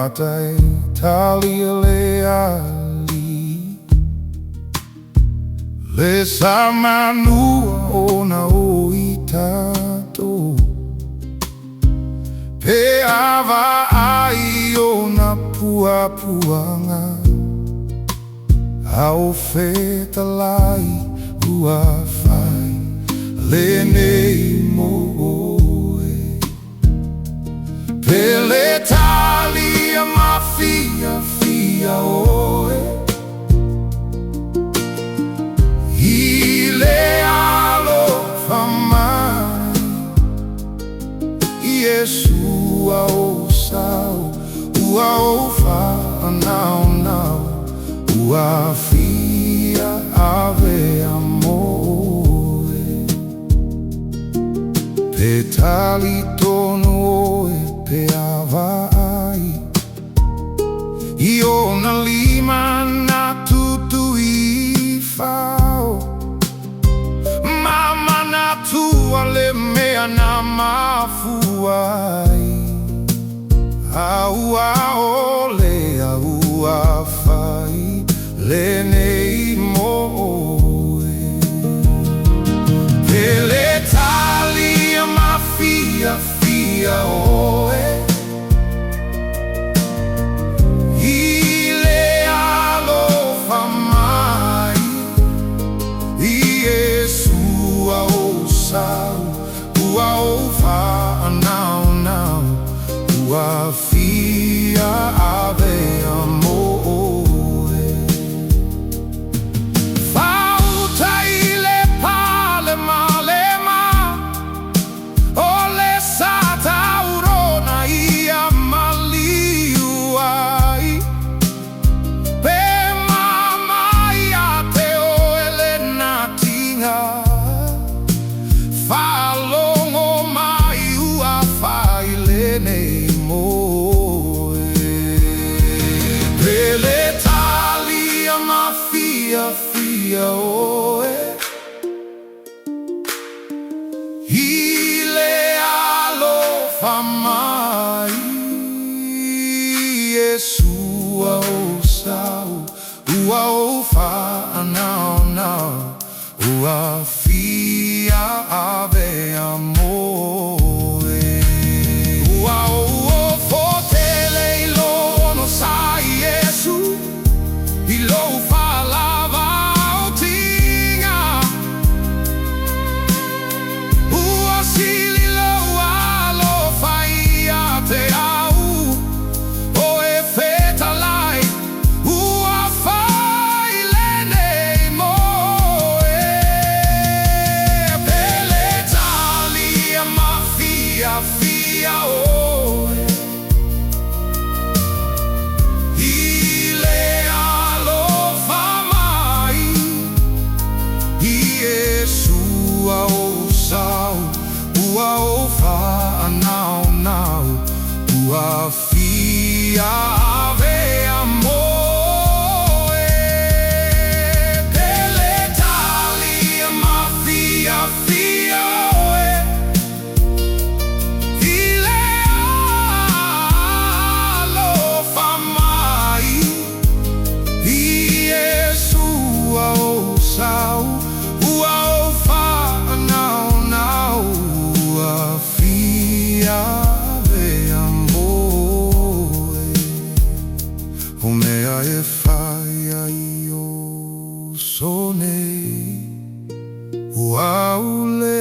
Matai tali ali Le samanua ona o i tatou Pe ava ai ona puapuanga Au fetalai ua fai Lenei Mo Oe Pele talia mafia fia oe Ile alofa mai Yesu au sau Ua ofa nau nau Ua fia ave amoe Pe tali tonu oe pe ava ai Iona lima na tutu i fao Mama na tua le mea na mafuai Aua ole aua fai Lenei Mo Oe Pele talia mafia fia oe Ile alofa mai Yesu au sau Ua ofa nau nau Ua fia ave amoe Fauta ile pale malema Ole sata urona ia maliuai Pe mama ia te oele natinga Falongo mai ua fai lenei mo Oe Pele talia mafia fia oe Ile alofa mai Yesu au sau Ua ofa nau nau Ua fia ave amoe Ua o tele ilono sa Yesu Ilo fa lava o tinga Ua sili lo alo fai a te au O e fetalai Ua fai lenei mo Oe Pele talia mafia fia oe Ile alofa mai Yesu au sau Ua ofa nau nau Ua fia ave amoe Pele talia mafia fia oe Ile alofa mai Yesu au sau Ua ofa nau nau Ua fia ave amoe O mea e fai ai o sone Ua ule